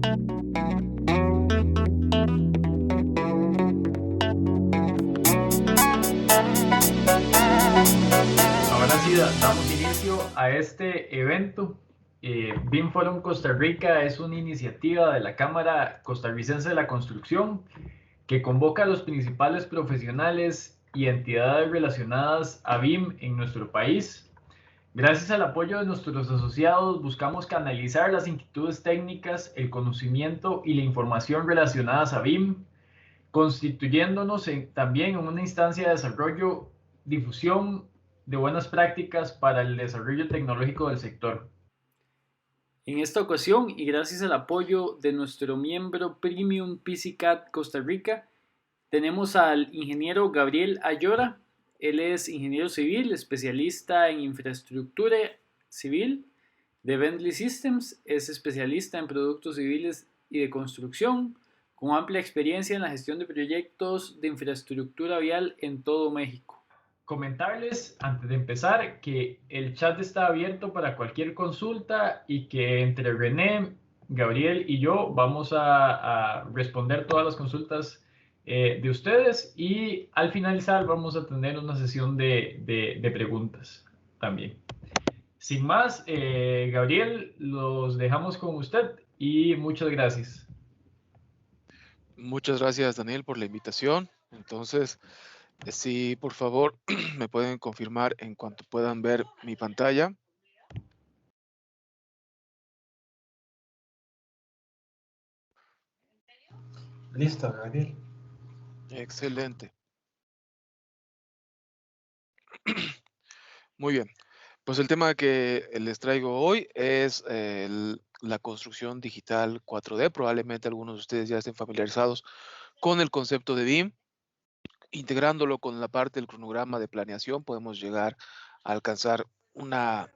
Ahora sí, damos inicio a este evento. BIM Forum Costa Rica es una iniciativa de la Cámara Costarricense de la Construcción que convoca a los principales profesionales y entidades relacionadas a BIM en nuestro país. Gracias al apoyo de nuestros asociados, buscamos canalizar las inquietudes técnicas, el conocimiento y la información relacionadas a BIM, constituyéndonos también en una instancia de desarrollo, difusión de buenas prácticas para el desarrollo tecnológico del sector. En esta ocasión, y gracias al apoyo de nuestro miembro Premium PCCAT Costa Rica, tenemos al ingeniero Gabriel Ayora. Él es ingeniero civil, especialista en infraestructura civil de Bentley Systems, es especialista en productos civiles y de construcción, con amplia experiencia en la gestión de proyectos de infraestructura vial en todo México. Comentarles antes de empezar que el chat está abierto para cualquier consulta y que entre René, Gabriel y yo vamos a responder todas las consultas de ustedes, y al finalizar vamos a tener una sesión de preguntas también. Sin más, Gabriel, los dejamos con usted y muchas gracias. Muchas gracias, Daniel, por la invitación. Entonces, si por favor me pueden confirmar en cuanto puedan ver mi pantalla. Listo, Gabriel. Excelente. Muy bien. Pues el tema que les traigo hoy es la construcción digital 4D. Probablemente algunos de ustedes ya estén familiarizados con el concepto de BIM. Integrándolo con la parte del cronograma de planeación, podemos llegar a alcanzar una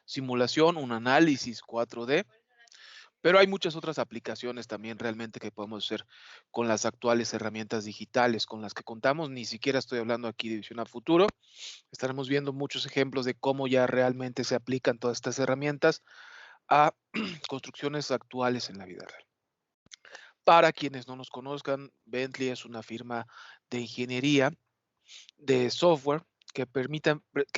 simulación, un análisis 4D. Pero hay muchas otras aplicaciones también realmente que podemos hacer con las actuales herramientas digitales con las que contamos. Ni siquiera estoy hablando aquí de visión a futuro. Estaremos viendo muchos ejemplos de cómo ya realmente se aplican todas estas herramientas a construcciones actuales en la vida real. Para quienes no nos conozcan, Bentley es una firma de ingeniería de software que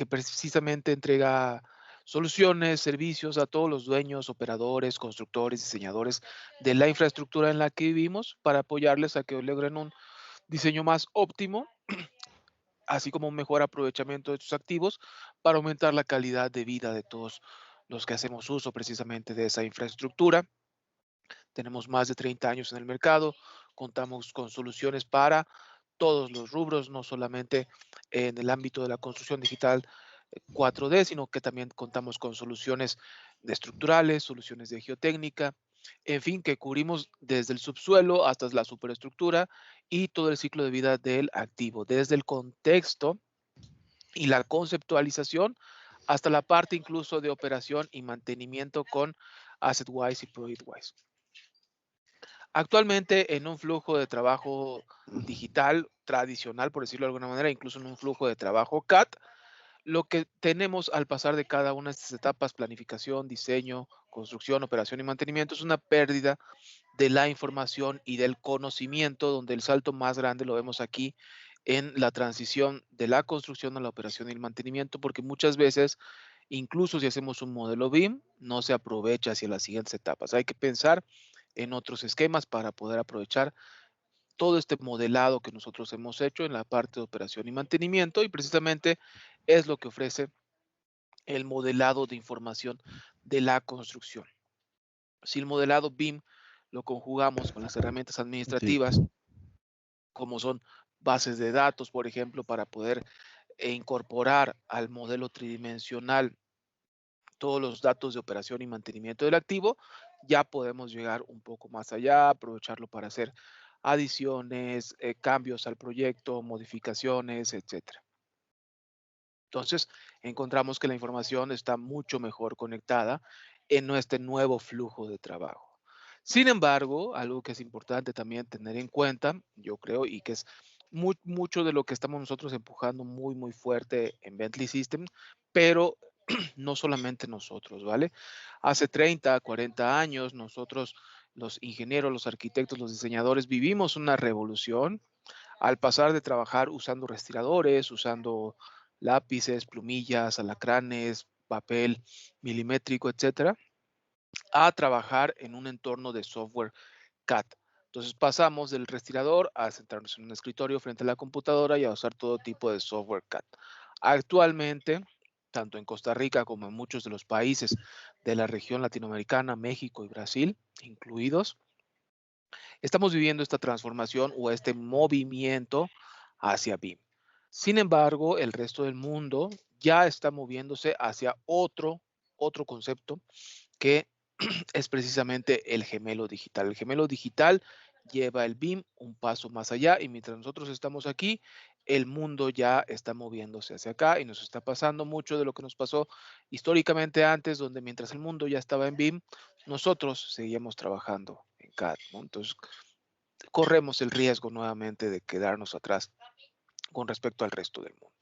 precisamente entrega soluciones, servicios a todos los dueños, operadores, constructores, diseñadores de la infraestructura en la que vivimos para apoyarles a que logren un diseño más óptimo, así como un mejor aprovechamiento de sus activos para aumentar la calidad de vida de todos los que hacemos uso precisamente de esa infraestructura. Tenemos más de 30 años en el mercado, contamos con soluciones para todos los rubros, no solamente en el ámbito de la construcción digital 4D, sino que también contamos con soluciones de estructurales, soluciones de geotécnica, en fin, que cubrimos desde el subsuelo hasta la superestructura y todo el ciclo de vida del activo, desde el contexto y la conceptualización hasta la parte incluso de operación y mantenimiento con AssetWise y ProjectWise. Actualmente en un flujo de trabajo digital tradicional, por decirlo de alguna manera, incluso en un flujo de trabajo CAD, lo que tenemos al pasar de cada una de estas etapas, planificación, diseño, construcción, operación y mantenimiento, es una pérdida de la información y del conocimiento, donde el salto más grande lo vemos aquí en la transición de la construcción a la operación y el mantenimiento, porque muchas veces, incluso si hacemos un modelo BIM, no se aprovecha hacia las siguientes etapas. Hay que pensar en otros esquemas para poder aprovechar todo este modelado que nosotros hemos hecho en la parte de operación y mantenimiento, y precisamente es lo que ofrece el modelado de información de la construcción. Si el modelado BIM lo conjugamos con las herramientas administrativas, como son bases de datos, por ejemplo, para poder incorporar al modelo tridimensional todos los datos de operación y mantenimiento del activo, ya podemos llegar un poco más allá, aprovecharlo para hacer adiciones, cambios al proyecto, modificaciones, etcétera. Entonces, encontramos que la información está mucho mejor conectada en este nuevo flujo de trabajo. Sin embargo, algo que es importante también tener en cuenta, yo creo, y que es mucho de lo que estamos nosotros empujando muy fuerte en Bentley Systems, pero no solamente nosotros, ¿vale? Hace 30, 40 años nosotros los ingenieros, los arquitectos, los diseñadores vivimos una revolución al pasar de trabajar usando respiradores, usando lápices, plumillas, alacranes, papel milimétrico, etcétera, a trabajar en un entorno de software CAD. Entonces pasamos del respirador a sentarnos en un escritorio frente a la computadora y a usar todo tipo de software CAD. Actualmente, tanto en Costa Rica como en muchos de los países de la región latinoamericana, México y Brasil incluidos, estamos viviendo esta transformación o este movimiento hacia BIM. Sin embargo, el resto del mundo ya está moviéndose hacia otro concepto que es precisamente el gemelo digital. El gemelo digital lleva el BIM un paso más allá y mientras nosotros estamos aquí, el mundo ya está moviéndose hacia acá y nos está pasando mucho de lo que nos pasó históricamente antes, donde mientras el mundo ya estaba en BIM, nosotros seguíamos trabajando en CAD, ¿no? Entonces, corremos el riesgo nuevamente de quedarnos atrás con respecto al resto del mundo.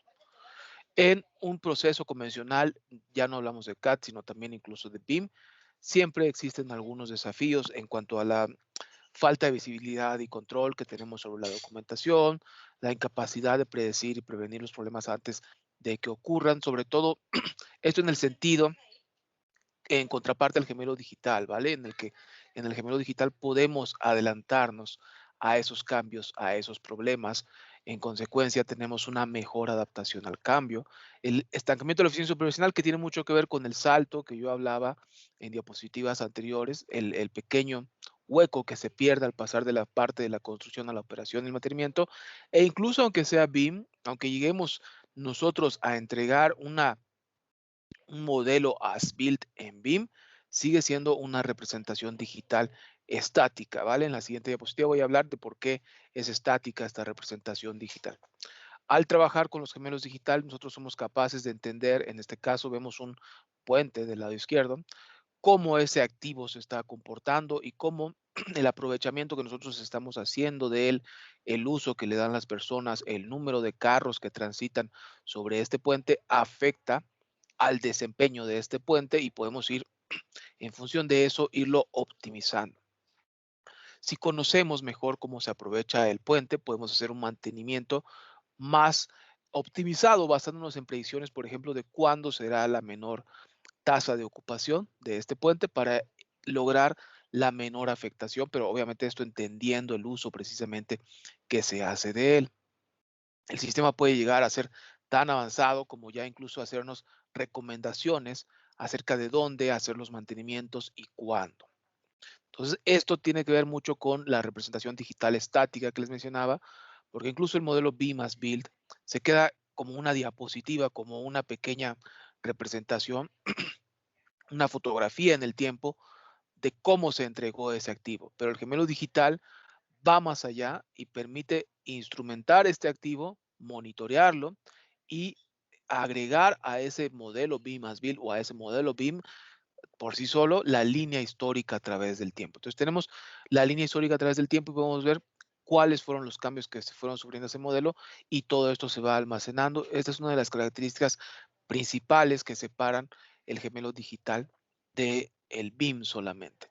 En un proceso convencional, ya no hablamos de CAD, sino también incluso de BIM, siempre existen algunos desafíos en cuanto a la falta de visibilidad y control que tenemos sobre la documentación, la incapacidad de predecir y prevenir los problemas antes de que ocurran, sobre todo esto en el sentido, en contraparte al gemelo digital, ¿vale? En el gemelo digital podemos adelantarnos a esos cambios, a esos problemas. En consecuencia, tenemos una mejor adaptación al cambio. El estancamiento de la eficiencia operacional, que tiene mucho que ver con el salto que yo hablaba en diapositivas anteriores, el pequeño hueco que se pierde al pasar de la parte de la construcción a la operación y el mantenimiento, e incluso aunque sea BIM, aunque lleguemos nosotros a entregar un modelo as-built en BIM, sigue siendo una representación digital estática, ¿vale? En la siguiente diapositiva voy a hablar de por qué es estática esta representación digital. Al trabajar con los gemelos digital, nosotros somos capaces de entender, en este caso vemos un puente del lado izquierdo, cómo ese activo se está comportando y cómo el aprovechamiento que nosotros estamos haciendo de él, el uso que le dan las personas, el número de carros que transitan sobre este puente afecta al desempeño de este puente y podemos ir en función de eso, irlo optimizando. Si conocemos mejor cómo se aprovecha el puente, podemos hacer un mantenimiento más optimizado basándonos en predicciones, por ejemplo, de cuándo será la menor tasa de ocupación de este puente para lograr la menor afectación, pero obviamente esto entendiendo el uso precisamente que se hace de él. El sistema puede llegar a ser tan avanzado como ya incluso hacernos recomendaciones acerca de dónde hacer los mantenimientos y cuándo. Entonces, esto tiene que ver mucho con la representación digital estática que les mencionaba, porque incluso el modelo BIM as Build se queda como una diapositiva, como una pequeña representación, una fotografía en el tiempo de cómo se entregó ese activo. Pero el gemelo digital va más allá y permite instrumentar este activo, monitorearlo y agregar a ese modelo BIM as Build o a ese modelo BIM por sí solo la línea histórica a través del tiempo. Entonces tenemos la línea histórica a través del tiempo y podemos ver cuáles fueron los cambios que se fueron sufriendo ese modelo y todo esto se va almacenando. Esta es una de las características principales que separan el gemelo digital del BIM solamente.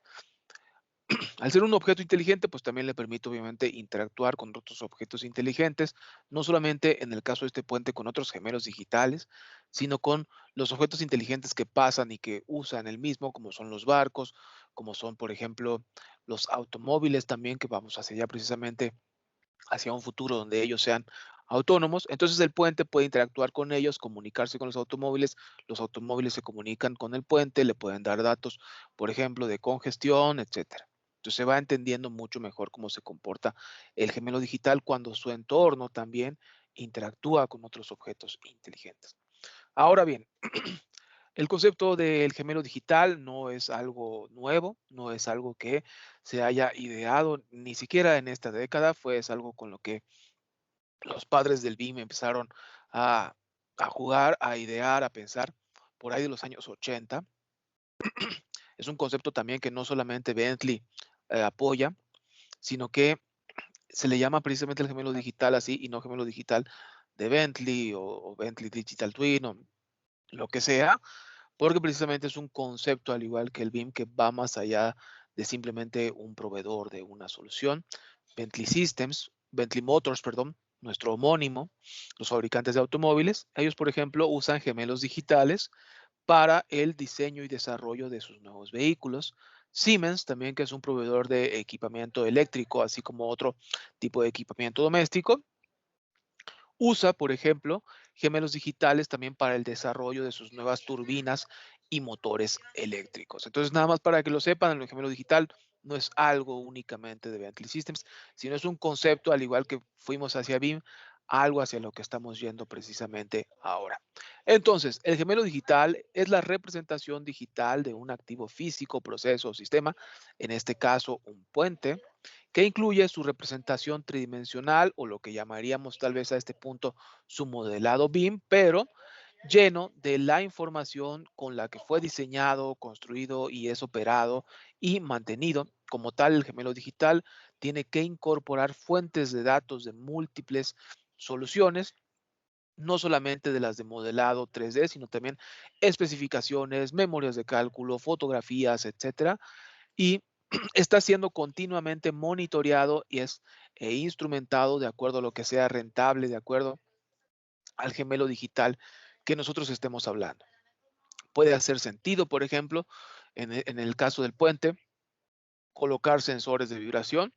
Al ser un objeto inteligente, pues también le permite obviamente interactuar con otros objetos inteligentes, no solamente en el caso de este puente con otros gemelos digitales, sino con los objetos inteligentes que pasan y que usan el mismo, como son los barcos, como son, por ejemplo, los automóviles también, que vamos hacia allá precisamente hacia un futuro donde ellos sean autónomos. Entonces el puente puede interactuar con ellos, comunicarse con los automóviles se comunican con el puente, le pueden dar datos, por ejemplo, de congestión, etcétera. Entonces se va entendiendo mucho mejor cómo se comporta el gemelo digital cuando su entorno también interactúa con otros objetos inteligentes. Ahora bien, el concepto del gemelo digital no es algo nuevo, no es algo que se haya ideado ni siquiera en esta década, es algo con lo que los padres del BIM empezaron a, a jugar, a idear, a pensar por ahí de los años 80. Es un concepto también que no solamente Bentley apoya, sino que se le llama precisamente el gemelo digital así y no gemelo digital de Bentley o Bentley Digital Twin o lo que sea, porque precisamente es un concepto al igual que el BIM que va más allá de simplemente un proveedor de una solución. Bentley Motors, perdón, nuestro homónimo, los fabricantes de automóviles, ellos, por ejemplo, usan gemelos digitales para el diseño y desarrollo de sus nuevos vehículos. Siemens también, que es un proveedor de equipamiento eléctrico, así como otro tipo de equipamiento doméstico, usa, por ejemplo, gemelos digitales también para el desarrollo de sus nuevas turbinas y motores eléctricos. Entonces, nada más para que lo sepan, el gemelo digital no es algo únicamente de Bentley Systems, sino es un concepto, al igual que fuimos hacia BIM, algo hacia lo que estamos yendo precisamente ahora. Entonces, el gemelo digital es la representación digital de un activo físico, proceso o sistema, en este caso un puente, que incluye su representación tridimensional o lo que llamaríamos tal vez a este punto su modelado BIM, pero lleno de la información con la que fue diseñado, construido y es operado y mantenido. Como tal, el gemelo digital tiene que incorporar fuentes de datos de múltiples soluciones, no solamente de las de modelado 3D, sino también especificaciones, memorias de cálculo, fotografías, etcétera, y está siendo continuamente monitoreado y es instrumentado de acuerdo a lo que sea rentable, de acuerdo al gemelo digital que nosotros estemos hablando. Puede hacer sentido, por ejemplo, en el caso del puente, colocar sensores de vibración,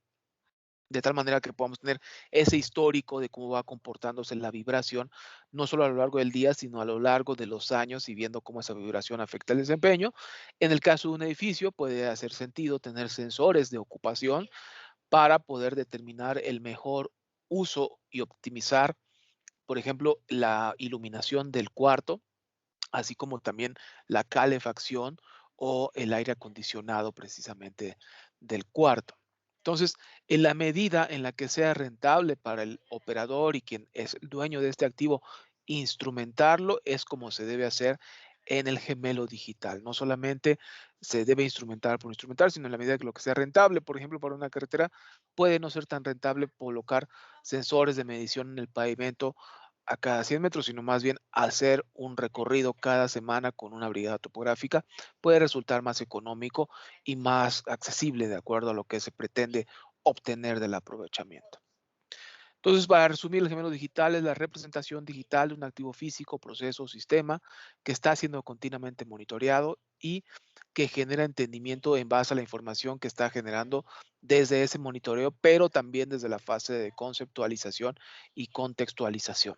de tal manera que podamos tener ese histórico de cómo va comportándose la vibración, no solo a lo largo del día, sino a lo largo de los años y viendo cómo esa vibración afecta el desempeño. En el caso de un edificio, puede hacer sentido tener sensores de ocupación para poder determinar el mejor uso y optimizar, por ejemplo, la iluminación del cuarto, así como también la calefacción o el aire acondicionado precisamente del cuarto. Entonces, en la medida en la que sea rentable para el operador y quien es el dueño de este activo, instrumentarlo es como se debe hacer en el gemelo digital. No solamente se debe instrumentar por instrumentar, sino en la medida que lo que sea rentable, por ejemplo, para una carretera, puede no ser tan rentable colocar sensores de medición en el pavimento a cada 100 metros, sino más bien hacer un recorrido cada semana con una brigada topográfica puede resultar más económico y más accesible de acuerdo a lo que se pretende obtener del aprovechamiento. Entonces, para resumir, el gemelo digital es la representación digital de un activo físico, proceso o sistema que está siendo continuamente monitoreado y que genera entendimiento en base a la información que está generando desde ese monitoreo, pero también desde la fase de conceptualización y contextualización.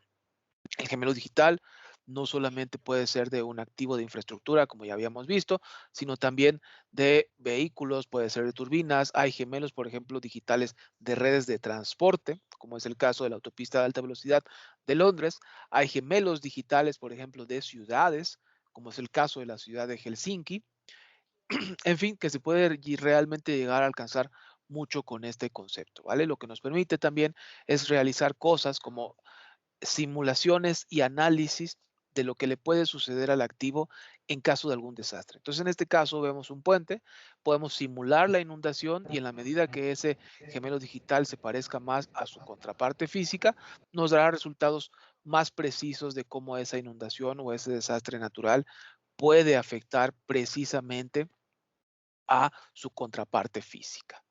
El gemelo digital no solamente puede ser de un activo de infraestructura, como ya habíamos visto, sino también de vehículos, puede ser de turbinas. Hay gemelos, por ejemplo, digitales de redes de transporte, como es el caso de la autopista de alta velocidad de Londres. Hay gemelos digitales, por ejemplo, de ciudades, como es el caso de la ciudad de Helsinki. En fin, que se puede realmente llegar a alcanzar mucho con este concepto, ¿vale? Lo que nos permite también es realizar cosas como simulaciones y análisis de lo que le puede suceder al activo en caso de algún desastre. Entonces, en este caso vemos un puente, podemos simular la inundación y en la medida que ese gemelo digital se parezca más a su contraparte física, nos dará resultados más precisos de cómo esa inundación o ese desastre natural puede afectar precisamente a su contraparte física.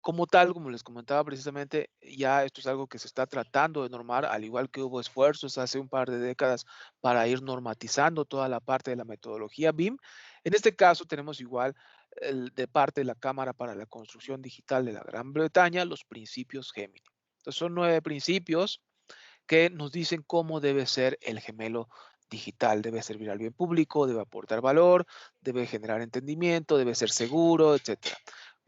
Como tal, como les comentaba precisamente, ya esto es algo que se está tratando de normar, al igual que hubo esfuerzos hace un par de décadas para ir normatizando toda la parte de la metodología BIM. En este caso tenemos igual de parte de la Cámara para la Construcción Digital de la Gran Bretaña los principios Gemini. Entonces son 9 principios que nos dicen cómo debe ser el gemelo digital. Debe servir al bien público, debe aportar valor, debe generar entendimiento, debe ser seguro, etcétera.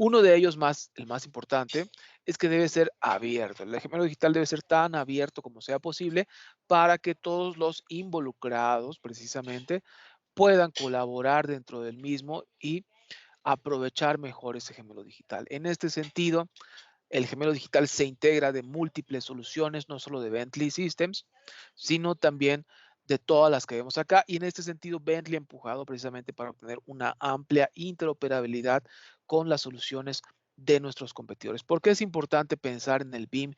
Uno de ellos, el más importante, es que debe ser abierto. El gemelo digital debe ser tan abierto como sea posible para que todos los involucrados, precisamente, puedan colaborar dentro del mismo y aprovechar mejor ese gemelo digital. En este sentido, el gemelo digital se integra de múltiples soluciones, no solo de Bentley Systems, sino también de todas las que vemos acá. Y en este sentido, Bentley ha empujado precisamente para obtener una amplia interoperabilidad con las soluciones de nuestros competidores. ¿Por qué es importante pensar en el BIM,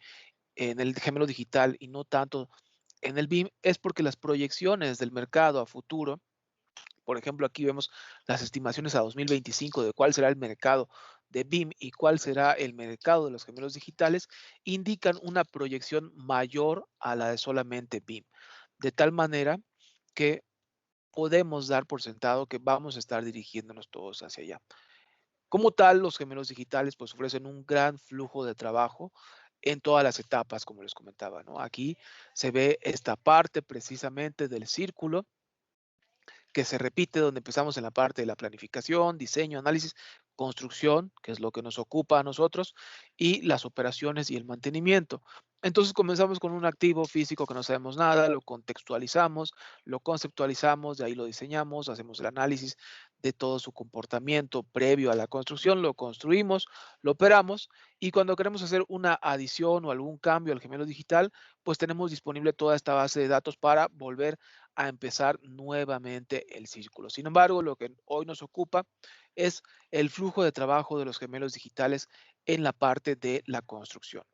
en el gemelo digital y no tanto en el BIM? Es porque las proyecciones del mercado a futuro, por ejemplo, aquí vemos las estimaciones a 2025 de cuál será el mercado de BIM y cuál será el mercado de los gemelos digitales, indican una proyección mayor a la de solamente BIM, de tal manera que podemos dar por sentado que vamos a estar dirigiéndonos todos hacia allá. Como tal, los gemelos digitales pues ofrecen un gran flujo de trabajo en todas las etapas, como les comentaba, ¿no? Aquí se ve esta parte precisamente del círculo que se repite donde empezamos en la parte de la planificación, diseño, análisis, construcción, que es lo que nos ocupa a nosotros, y las operaciones y el mantenimiento. Entonces comenzamos con un activo físico que no sabemos nada, lo contextualizamos, lo conceptualizamos, de ahí lo diseñamos, hacemos el análisis de todo su comportamiento previo a la construcción, lo construimos, lo operamos y cuando queremos hacer una adición o algún cambio al gemelo digital, pues tenemos disponible toda esta base de datos para volver a empezar nuevamente el círculo. Sin embargo, lo que hoy nos ocupa es el flujo de trabajo de los gemelos digitales en la parte de la construcción.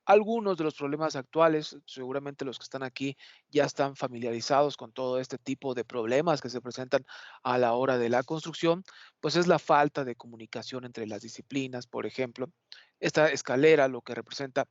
Algunos de los problemas actuales, seguramente los que están aquí ya están familiarizados con todo este tipo de problemas que se presentan a la hora de la construcción, pues es la falta de comunicación entre las disciplinas, por ejemplo. Esta escalera lo que representa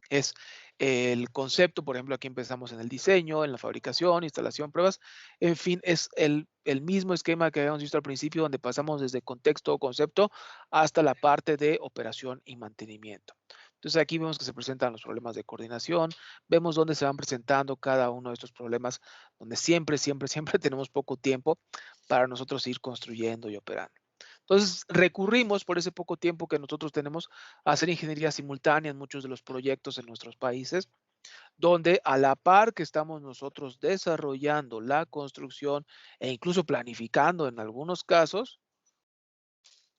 es el concepto, por ejemplo, aquí empezamos en el diseño, en la fabricación, instalación, pruebas, en fin, es el mismo esquema que habíamos visto al principio, donde pasamos desde contexto o concepto hasta la parte de operación y mantenimiento. Entonces aquí vemos que se presentan los problemas de coordinación, vemos dónde se van presentando cada uno de estos problemas, donde siempre tenemos poco tiempo para nosotros ir construyendo y operando. Entonces, recurrimos por ese poco tiempo que nosotros tenemos a hacer ingeniería simultánea en muchos de los proyectos en nuestros países, donde a la par que estamos nosotros desarrollando la construcción e incluso planificando en algunos casos,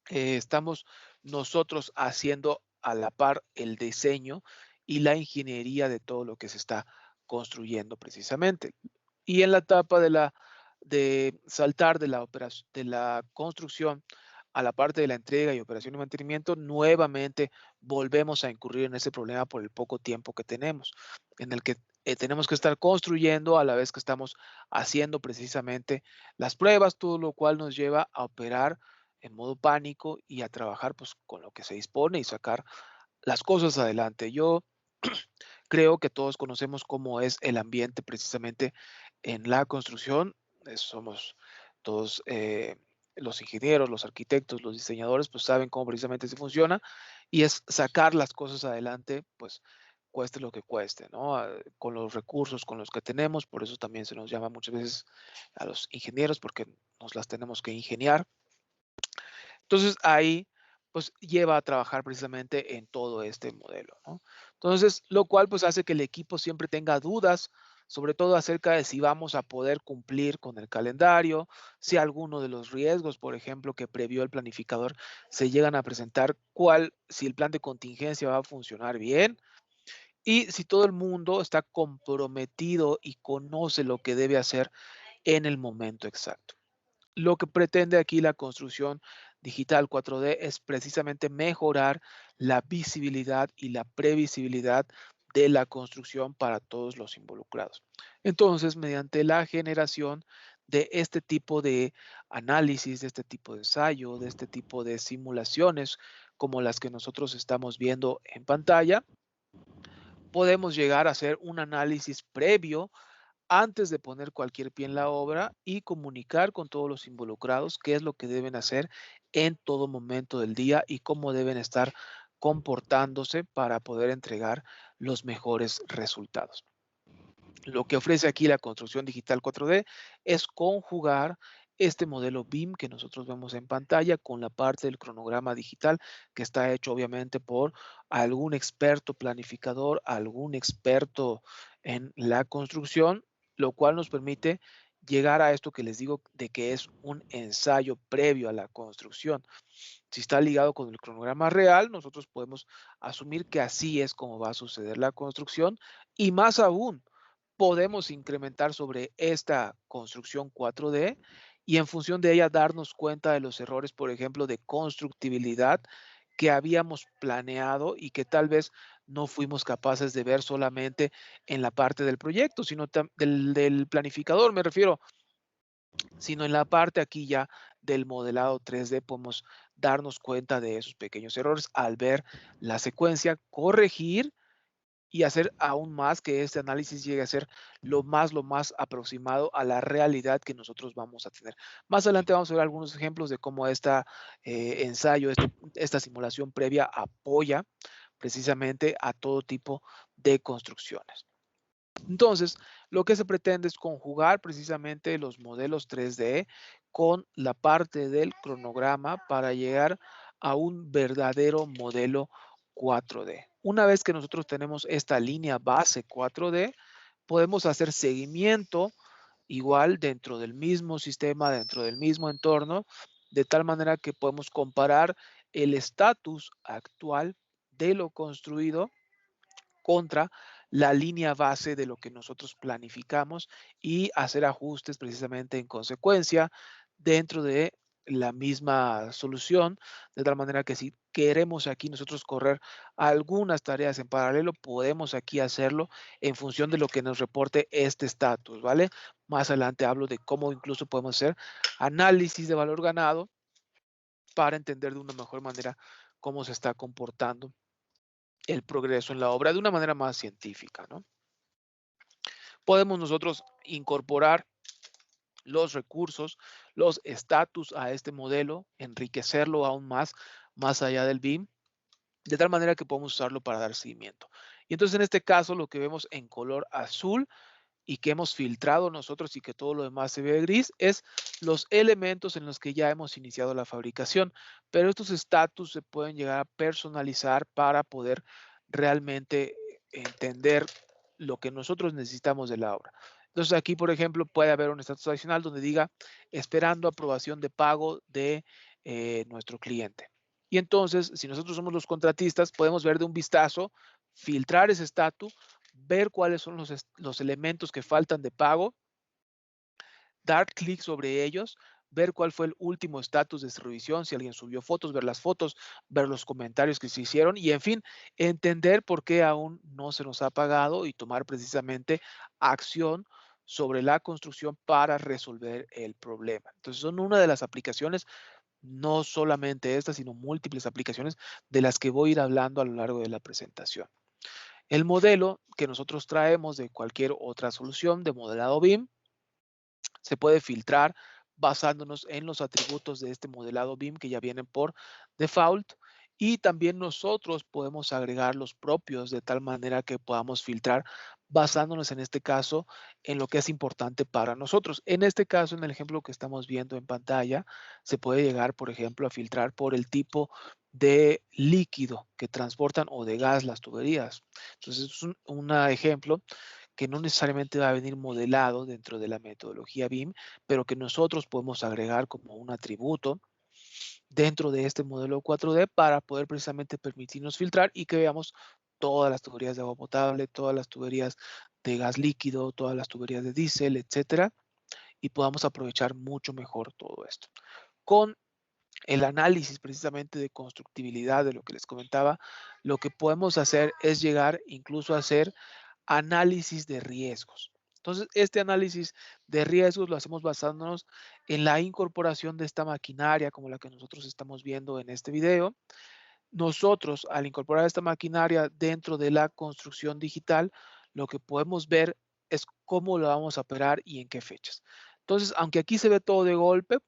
estamos nosotros haciendo a la par el diseño y la ingeniería de todo lo que se está construyendo precisamente. Y en la etapa de saltar de la operación, de la construcción a la parte de la entrega y operación y mantenimiento, nuevamente volvemos a incurrir en ese problema por el poco tiempo que tenemos, en el que tenemos que estar construyendo a la vez que estamos haciendo precisamente las pruebas, todo lo cual nos lleva a operar en modo pánico y a trabajar pues con lo que se dispone y sacar las cosas adelante. Yo creo que todos conocemos cómo es el ambiente precisamente en la construcción. Somos todos los ingenieros, los arquitectos, los diseñadores, pues saben cómo precisamente se funciona y es sacar las cosas adelante, pues cueste lo que cueste, ¿no? Con los recursos con los que tenemos, por eso también se nos llama muchas veces a los ingenieros porque nos las tenemos que ingeniar. Entonces ahí pues lleva a trabajar precisamente en todo este modelo, ¿no? Entonces, lo cual pues hace que el equipo siempre tenga dudas, sobre todo acerca de si vamos a poder cumplir con el calendario, si alguno de los riesgos, por ejemplo, que previó el planificador se llegan a presentar, si el plan de contingencia va a funcionar bien y si todo el mundo está comprometido y conoce lo que debe hacer en el momento exacto. Lo que pretende aquí la construcción digital 4D es precisamente mejorar la visibilidad y la previsibilidad de la construcción para todos los involucrados. Entonces, mediante la generación de este tipo de análisis, de este tipo de ensayo, de este tipo de simulaciones, como las que nosotros estamos viendo en pantalla, podemos llegar a hacer un análisis previo antes de poner cualquier pie en la obra y comunicar con todos los involucrados qué es lo que deben hacer en todo momento del día y cómo deben estar comportándose para poder entregar los mejores resultados. Lo que ofrece aquí la construcción digital 4D es conjugar este modelo BIM que nosotros vemos en pantalla con la parte del cronograma digital que está hecho obviamente por algún experto planificador, algún experto en la construcción, lo cual nos permite llegar a esto que les digo de que es un ensayo previo a la construcción. Si está ligado con el cronograma real, nosotros podemos asumir que así es como va a suceder la construcción y más aún, podemos incrementar sobre esta construcción 4D y en función de ella darnos cuenta de los errores, por ejemplo, de constructibilidad que habíamos planeado y que tal vez no fuimos capaces de ver solamente en la parte del proyecto, sino del planificador, me refiero. sino en la parte aquí ya del modelado 3D podemos darnos cuenta de esos pequeños errores al ver la secuencia, corregir y hacer aún más que este análisis llegue a ser lo más aproximado a la realidad que nosotros vamos a tener. Más adelante vamos a ver algunos ejemplos de cómo esta ensayo, esta simulación previa apoya precisamente a todo tipo de construcciones. Entonces, lo que se pretende es conjugar precisamente los modelos 3D con la parte del cronograma para llegar a un verdadero modelo 4D. Una vez que nosotros tenemos esta línea base 4D, podemos hacer seguimiento igual dentro del mismo sistema, dentro del mismo entorno, de tal manera que podemos comparar el estatus actual de lo construido contra la línea base de lo que nosotros planificamos y hacer ajustes precisamente en consecuencia dentro de la misma solución, de tal manera que si queremos aquí nosotros correr algunas tareas en paralelo, podemos aquí hacerlo en función de lo que nos reporte este estatus, ¿vale? Más adelante hablo de cómo incluso podemos hacer análisis de valor ganado para entender de una mejor manera cómo se está comportando el progreso en la obra de una manera más científica, ¿no? Podemos nosotros incorporar los recursos, los estatus a este modelo, enriquecerlo aún más, más allá del BIM, de tal manera que podemos usarlo para dar seguimiento. Y entonces en este caso lo que vemos en color azul y que hemos filtrado nosotros y que todo lo demás se ve gris es los elementos en los que ya hemos iniciado la fabricación, pero estos estatus se pueden llegar a personalizar para poder realmente entender lo que nosotros necesitamos de la obra. Entonces aquí, por ejemplo, puede haber un estatus adicional donde diga esperando aprobación de pago de nuestro cliente. Y entonces, si nosotros somos los contratistas, podemos ver de un vistazo, filtrar ese estatus, ver cuáles son los elementos que faltan de pago, dar clic sobre ellos, ver cuál fue el último estatus de su revisión, si alguien subió fotos, ver los comentarios que se hicieron y, en fin, entender por qué aún no se nos ha pagado y tomar precisamente acción sobre la construcción para resolver el problema. Entonces, son una de las aplicaciones, no solamente esta, sino múltiples aplicaciones de las que voy a ir hablando a lo largo de la presentación. El modelo que nosotros traemos de cualquier otra solución de modelado BIM se puede filtrar basándonos en los atributos de este modelado BIM que ya vienen por default y también nosotros podemos agregar los propios de tal manera que podamos filtrar basándonos en este caso en lo que es importante para nosotros. En este caso, en el ejemplo que estamos viendo en pantalla, se puede llegar, por ejemplo, a filtrar por el tipo de líquido que transportan o de gas las tuberías. Entonces, es un ejemplo que no necesariamente va a venir modelado dentro de la metodología BIM, pero que nosotros podemos agregar como un atributo dentro de este modelo 4D para poder precisamente permitirnos filtrar y que veamos todas las tuberías de agua potable, todas las tuberías de gas líquido, todas las tuberías de diésel, etcétera, y podamos aprovechar mucho mejor todo esto. Con el análisis precisamente de constructibilidad de lo que les comentaba, lo que podemos hacer es llegar incluso a hacer análisis de riesgos. Entonces, este análisis de riesgos lo hacemos basándonos en la incorporación de esta maquinaria como la que nosotros estamos viendo en este video. Nosotros, al incorporar esta maquinaria dentro de la construcción digital, lo que podemos ver es cómo lo vamos a operar y en qué fechas. Entonces, aunque aquí se ve todo de golpe,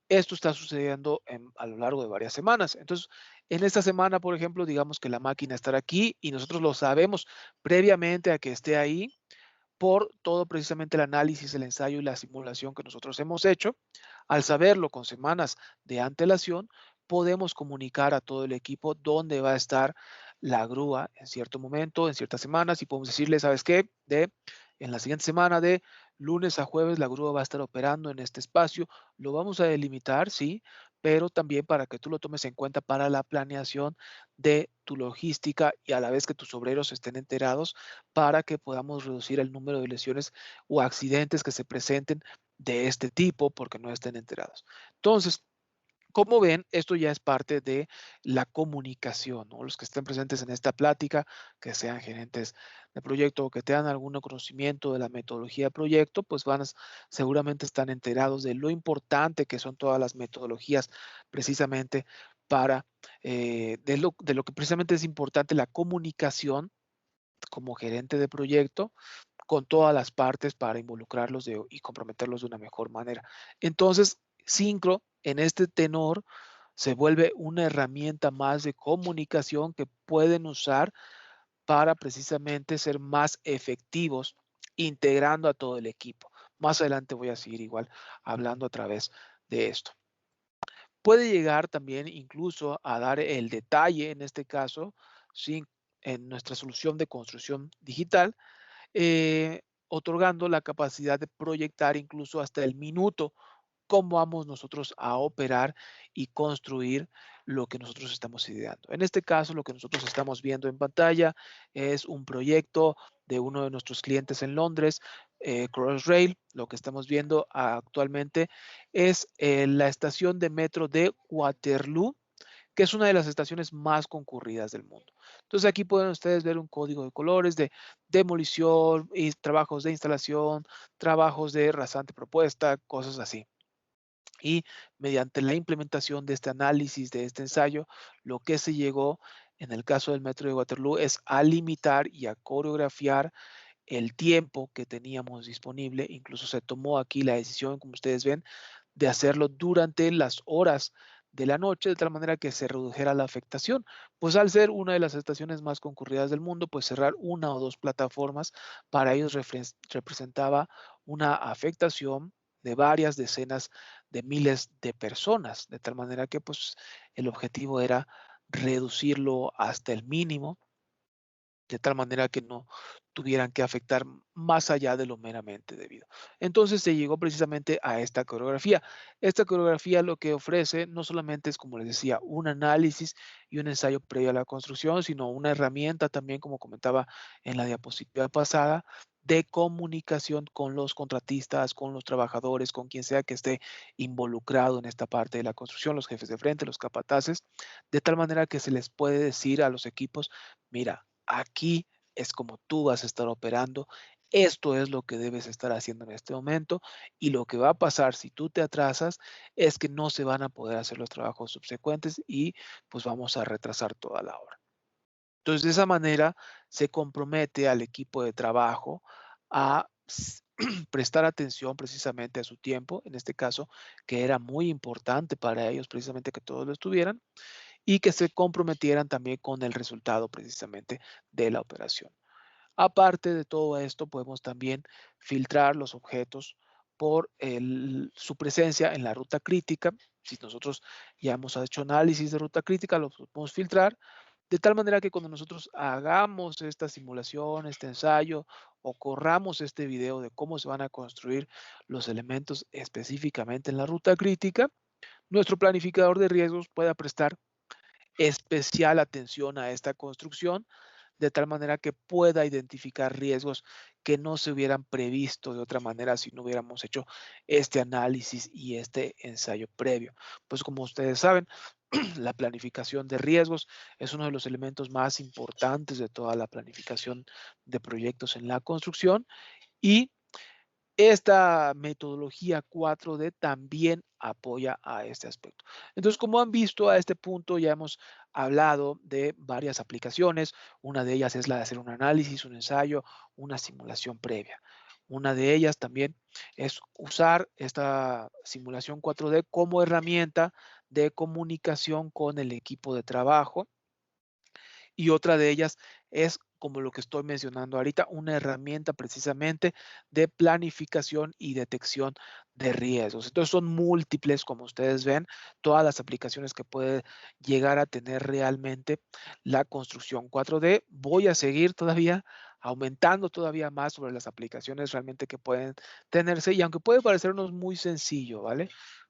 esto está sucediendo a lo largo de varias semanas. Entonces, en esta semana, por ejemplo, digamos que la máquina estará aquí y nosotros lo sabemos previamente a que esté ahí por todo precisamente el análisis, el ensayo y la simulación que nosotros hemos hecho. Al saberlo con semanas de antelación, podemos comunicar a todo el equipo dónde va a estar la grúa en cierto momento, en ciertas semanas, y podemos decirle, ¿sabes qué? En la siguiente semana, de lunes a jueves, la grúa va a estar operando en este espacio. Lo vamos a delimitar, sí, pero también para que tú lo tomes en cuenta para la planeación de tu logística y a la vez que tus obreros estén enterados para que podamos reducir el número de lesiones o accidentes que se presenten de este tipo porque no estén enterados. Entonces, Como ven, esto ya es parte de la comunicación, ¿no? Los que estén presentes en esta plática, que sean gerentes de proyecto o que tengan algún conocimiento de la metodología de proyecto, pues seguramente están enterados de lo importante que son todas las metodologías precisamente para, de lo que precisamente es importante la comunicación como gerente de proyecto con todas las partes para involucrarlos y comprometerlos de una mejor manera. Entonces, Syncro en este tenor se vuelve una herramienta más de comunicación que pueden usar para precisamente ser más efectivos integrando a todo el equipo. Más adelante voy a seguir igual hablando a través de esto. Puede llegar también incluso a dar el detalle, en este caso, en nuestra solución de construcción digital, otorgando la capacidad de proyectar incluso hasta el minuto cómo vamos nosotros a operar y construir lo que nosotros estamos ideando. En este caso, lo que nosotros estamos viendo en pantalla es un proyecto de uno de nuestros clientes en Londres, Crossrail. Lo que estamos viendo actualmente es la estación de metro de Waterloo, que es una de las estaciones más concurridas del mundo. Entonces aquí pueden ustedes ver un código de colores de demolición y trabajos de instalación, trabajos de rasante propuesta, cosas así. Y mediante la implementación de este análisis, de este ensayo, lo que se llegó en el caso del metro de Waterloo es a limitar y a coreografiar el tiempo que teníamos disponible. Incluso se tomó aquí la decisión, como ustedes ven, de hacerlo durante las horas de la noche, de tal manera que se redujera la afectación. Pues al ser una de las estaciones más concurridas del mundo, pues cerrar una o dos plataformas para ellos representaba una afectación de varias decenas de miles de personas, de tal manera que pues el objetivo era reducirlo hasta el mínimo, de tal manera que no tuvieran que afectar más allá de lo meramente debido. Entonces se llegó precisamente a esta coreografía. Esta coreografía lo que ofrece no solamente es, como les decía, un análisis y un ensayo previo a la construcción, sino una herramienta también, como comentaba en la diapositiva pasada, de comunicación con los contratistas, con los trabajadores, con quien sea que esté involucrado en esta parte de la construcción, los jefes de frente, los capataces, de tal manera que se les puede decir a los equipos, mira, aquí es como tú vas a estar operando, esto es lo que debes estar haciendo en este momento y lo que va a pasar si tú te atrasas es que no se van a poder hacer los trabajos subsecuentes y pues vamos a retrasar toda la obra. Entonces, de esa manera se compromete al equipo de trabajo a prestar atención precisamente a su tiempo, en este caso, que era muy importante para ellos precisamente que todos lo estuvieran, y que se comprometieran también con el resultado precisamente de la operación. Aparte de todo esto, podemos también filtrar los objetos por su presencia en la ruta crítica. Si nosotros ya hemos hecho análisis de ruta crítica, lo podemos filtrar de tal manera que cuando nosotros hagamos esta simulación, este ensayo o corramos este video de cómo se van a construir los elementos específicamente en la ruta crítica, nuestro planificador de riesgos pueda prestar especial atención a esta construcción, de tal manera que pueda identificar riesgos que no se hubieran previsto de otra manera si no hubiéramos hecho este análisis y este ensayo previo. Pues como ustedes saben, la planificación de riesgos es uno de los elementos más importantes de toda la planificación de proyectos en la construcción y esta metodología 4D también apoya a este aspecto. Entonces, como han visto a este punto, ya hemos hablado de varias aplicaciones. Una de ellas es la de hacer un análisis, un ensayo, una simulación previa. Una de ellas también es usar esta simulación 4D como herramienta de comunicación con el equipo de trabajo y otra de ellas es, como lo que estoy mencionando ahorita, una herramienta precisamente de planificación y detección de riesgos. Entonces son múltiples, como ustedes ven, todas las aplicaciones que puede llegar a tener realmente la construcción 4D. Voy a seguir todavía aumentando todavía más sobre las aplicaciones realmente que pueden tenerse y aunque puede parecernos muy sencillo, ¿vale?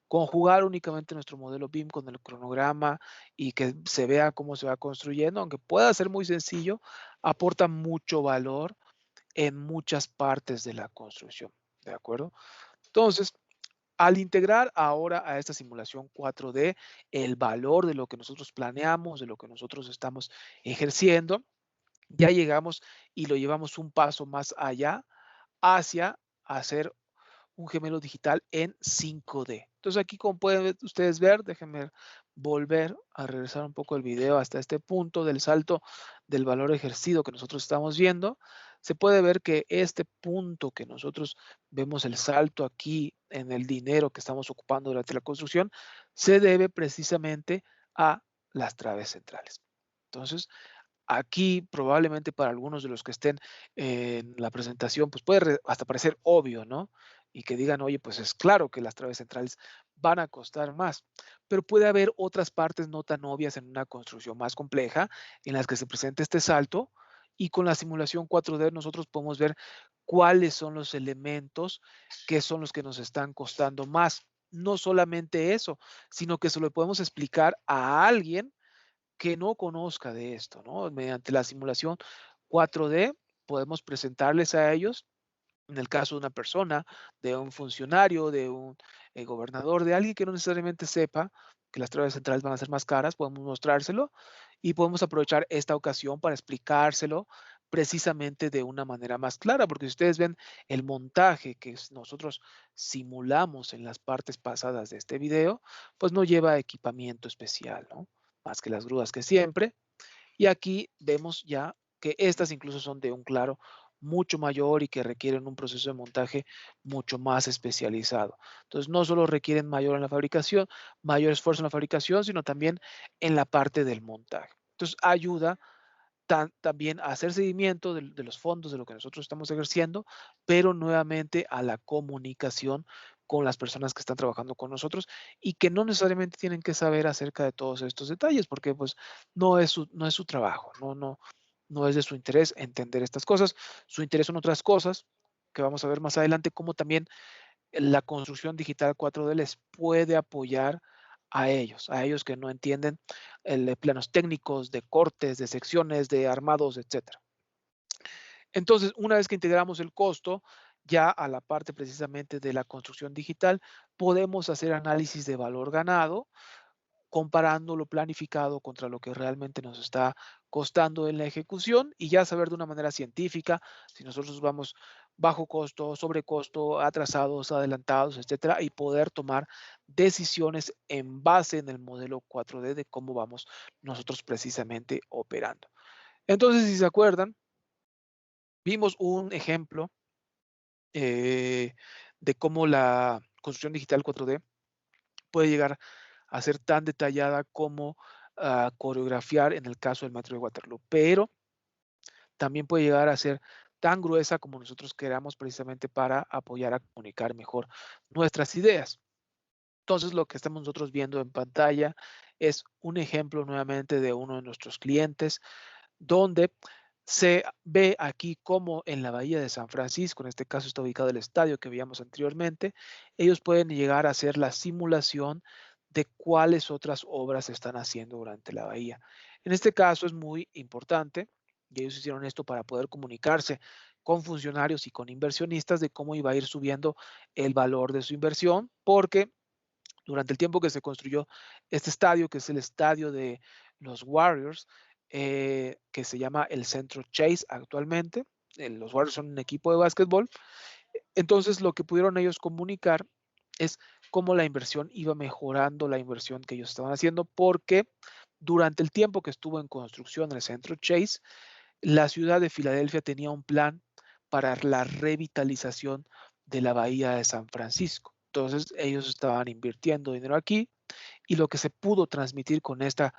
Conjugar únicamente nuestro modelo BIM con el cronograma y que se vea cómo se va construyendo, aunque pueda ser muy sencillo, aporta mucho valor en muchas partes de la construcción, ¿de acuerdo? Entonces, Al integrar ahora a esta simulación 4D el valor de lo que nosotros planeamos, de lo que nosotros estamos ejerciendo, ya llegamos y lo llevamos un paso más allá hacia hacer un gemelo digital en 5D. Entonces aquí, como pueden ustedes ver, déjenme volver a regresar un poco el video hasta este punto del salto del valor ejercido que nosotros estamos viendo. Se puede ver que este punto que nosotros vemos el salto aquí en el dinero que estamos ocupando durante la construcción se debe precisamente a las traves centrales. Entonces, aquí probablemente para algunos de los que estén en la presentación, pues puede hasta parecer obvio, ¿no? Y que digan, oye, pues es claro que las traves centrales van a costar más, pero puede haber otras partes no tan obvias en una construcción más compleja en las que se presenta este salto y con la simulación 4D nosotros podemos ver cuáles son los elementos que son los que nos están costando más. No solamente eso, sino que se lo podemos explicar a alguien que no conozca de esto, ¿no? Mediante la simulación 4D podemos presentarles a ellos, en el caso de una persona, de un funcionario, de un gobernador, de alguien que no necesariamente sepa que las traves centrales van a ser más caras, podemos mostrárselo y podemos aprovechar esta ocasión para explicárselo precisamente de una manera más clara, porque si ustedes ven el montaje que nosotros simulamos en las partes pasadas de este video, pues no lleva equipamiento especial, ¿no? Más que las grúas que siempre. Y aquí vemos ya que estas incluso son de un claro mucho mayor y que requieren un proceso de montaje mucho más especializado. Entonces, no solo requieren mayor esfuerzo en la fabricación, sino también en la parte del montaje. Entonces, ayuda también a hacer seguimiento de los fondos de lo que nosotros estamos ejerciendo, pero nuevamente a la comunicación con las personas que están trabajando con nosotros y que no necesariamente tienen que saber acerca de todos estos detalles, porque pues no es su trabajo, no es de su interés entender estas cosas. Su interés son otras cosas que vamos a ver más adelante, como también la construcción digital 4D les puede apoyar a ellos que no entienden planos técnicos de cortes, de secciones, de armados, etcétera. Entonces, una vez que integramos el costo ya a la parte precisamente de la construcción digital, podemos hacer análisis de valor ganado comparando lo planificado contra lo que realmente nos está costando en la ejecución y ya saber de una manera científica si nosotros vamos bajo costo, sobre costo, atrasados, adelantados, etcétera, y poder tomar decisiones en base en el modelo 4D de cómo vamos nosotros precisamente operando. Entonces, si se acuerdan, vimos un ejemplo de cómo la construcción digital 4D puede llegar a ser tan detallada como coreografiar en el caso del Metro de Waterloo, pero también puede llegar a ser tan gruesa como nosotros queramos precisamente para apoyar a comunicar mejor nuestras ideas. Entonces, lo que estamos nosotros viendo en pantalla es un ejemplo nuevamente de uno de nuestros clientes, donde se ve aquí como en la bahía de San Francisco, en este caso está ubicado el estadio que veíamos anteriormente, ellos pueden llegar a hacer la simulación de cuáles otras obras se están haciendo durante la bahía. En este caso es muy importante, y ellos hicieron esto para poder comunicarse con funcionarios y con inversionistas de cómo iba a ir subiendo el valor de su inversión, porque durante el tiempo que se construyó este estadio, que es el estadio de los Warriors, que se llama el Centro Chase actualmente. Los Warriors son un equipo de básquetbol. Entonces, lo que pudieron ellos comunicar es cómo la inversión iba mejorando la inversión que ellos estaban haciendo, porque durante el tiempo que estuvo en construcción el Centro Chase, la ciudad de Filadelfia tenía un plan para la revitalización de la bahía de San Francisco. Entonces, ellos estaban invirtiendo dinero aquí y lo que se pudo transmitir con esta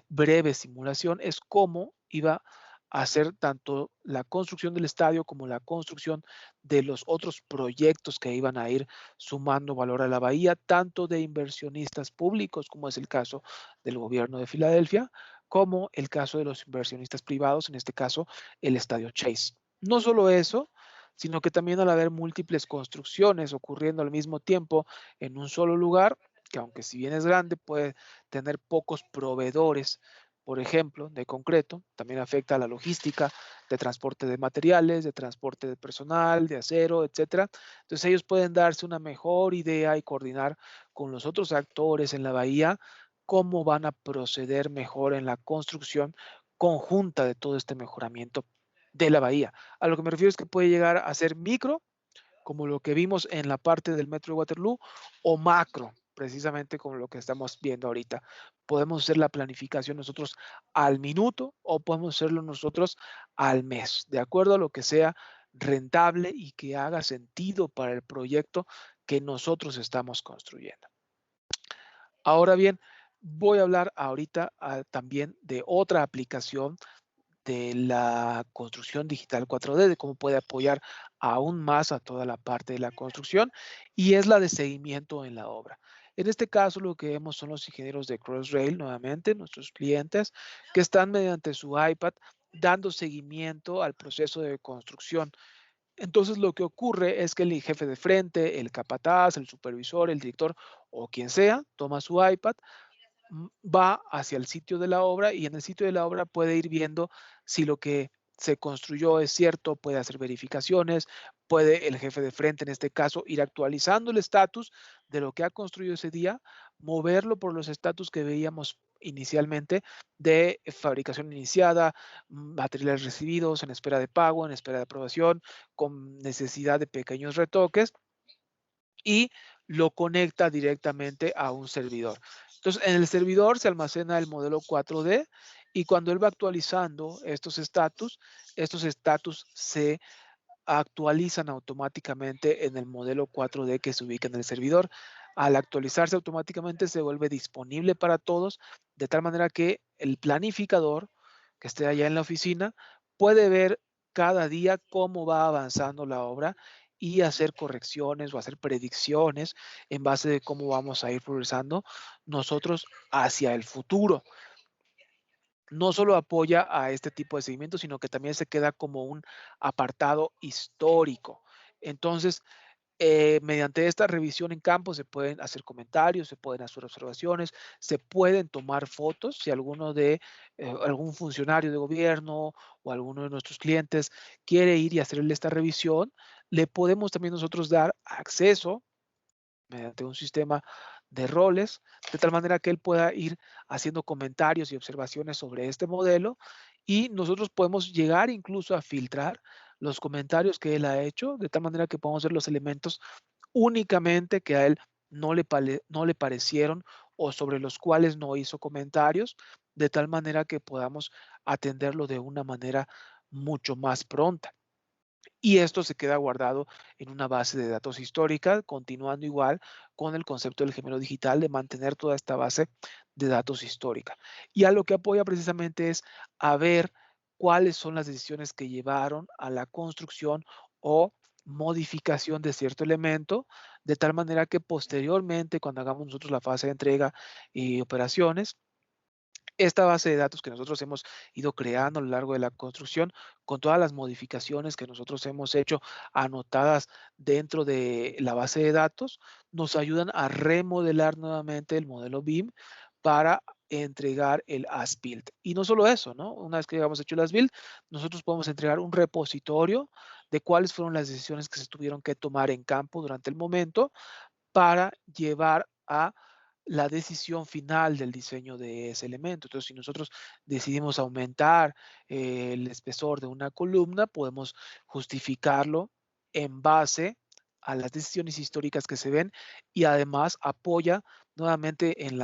breve simulación es cómo iba a ser tanto la construcción del estadio como la construcción de los otros proyectos que iban a ir sumando valor a la bahía, tanto de inversionistas públicos, como es el caso del gobierno de Filadelfia, como el caso de los inversionistas privados, en este caso el estadio Chase. No solo eso, sino que también al haber múltiples construcciones ocurriendo al mismo tiempo en un solo lugar, que aunque si bien es grande, puede tener pocos proveedores por ejemplo, de concreto, también afecta a la logística de transporte de materiales, de transporte de personal, de acero, etcétera. Entonces ellos pueden darse una mejor idea y coordinar con los otros actores en la bahía cómo van a proceder mejor en la construcción conjunta de todo este mejoramiento de la bahía. A lo que me refiero es que puede llegar a ser micro, como lo que vimos en la parte del metro de Waterloo, o macro, precisamente como lo que estamos viendo ahorita. Podemos hacer la planificación nosotros al minuto o podemos hacerlo nosotros al mes, de acuerdo a lo que sea rentable y que haga sentido para el proyecto que nosotros estamos construyendo. Ahora bien, voy a hablar ahorita también de otra aplicación de la construcción digital 4D, de cómo puede apoyar aún más a toda la parte de la construcción, y es la de seguimiento en la obra. En este caso, lo que vemos son los ingenieros de Crossrail, nuevamente, nuestros clientes, que están mediante su iPad dando seguimiento al proceso de construcción. Entonces, lo que ocurre es que el jefe de frente, el capataz, el supervisor, el director o quien sea, toma su iPad, va hacia el sitio de la obra y en el sitio de la obra puede ir viendo si lo que se construyó es cierto, puede hacer verificaciones, puede el jefe de frente, en este caso, ir actualizando el estatus de lo que ha construido ese día, moverlo por los estatus que veíamos inicialmente de fabricación iniciada, materiales recibidos, en espera de pago, en espera de aprobación, con necesidad de pequeños retoques y lo conecta directamente a un servidor. Entonces, en el servidor se almacena el modelo 4D y cuando él va actualizando estos estatus se actualizan automáticamente en el modelo 4D que se ubica en el servidor. Al actualizarse automáticamente se vuelve disponible para todos, de tal manera que el planificador que esté allá en la oficina puede ver cada día cómo va avanzando la obra y hacer correcciones o hacer predicciones en base de cómo vamos a ir progresando nosotros hacia el futuro. No solo apoya a este tipo de seguimiento, sino que también se queda como un apartado histórico. Entonces, mediante esta revisión en campo se pueden hacer comentarios, se pueden hacer observaciones, se pueden tomar fotos. Si alguno de algún funcionario de gobierno o alguno de nuestros clientes quiere ir y hacerle esta revisión, le podemos también nosotros dar acceso mediante un sistema de roles, de tal manera que él pueda ir haciendo comentarios y observaciones sobre este modelo y nosotros podemos llegar incluso a filtrar los comentarios que él ha hecho, de tal manera que podamos ver los elementos únicamente que a él no le parecieron o sobre los cuales no hizo comentarios, de tal manera que podamos atenderlo de una manera mucho más pronta. Y esto se queda guardado en una base de datos histórica, continuando igual con el concepto del gemelo digital de mantener toda esta base de datos histórica. Y a lo que apoya precisamente es a ver cuáles son las decisiones que llevaron a la construcción o modificación de cierto elemento, de tal manera que posteriormente, cuando hagamos nosotros la fase de entrega y operaciones, esta base de datos que nosotros hemos ido creando a lo largo de la construcción, con todas las modificaciones que nosotros hemos hecho anotadas dentro de la base de datos, nos ayudan a remodelar nuevamente el modelo BIM para entregar el as-built. Y no solo eso, ¿no? Una vez que hayamos hecho el as-built, nosotros podemos entregar un repositorio de cuáles fueron las decisiones que se tuvieron que tomar en campo durante el momento para llevar a la decisión final del diseño de ese elemento. Entonces, si nosotros decidimos aumentar el espesor de una columna, podemos justificarlo en base a las decisiones históricas que se ven y además apoya nuevamente en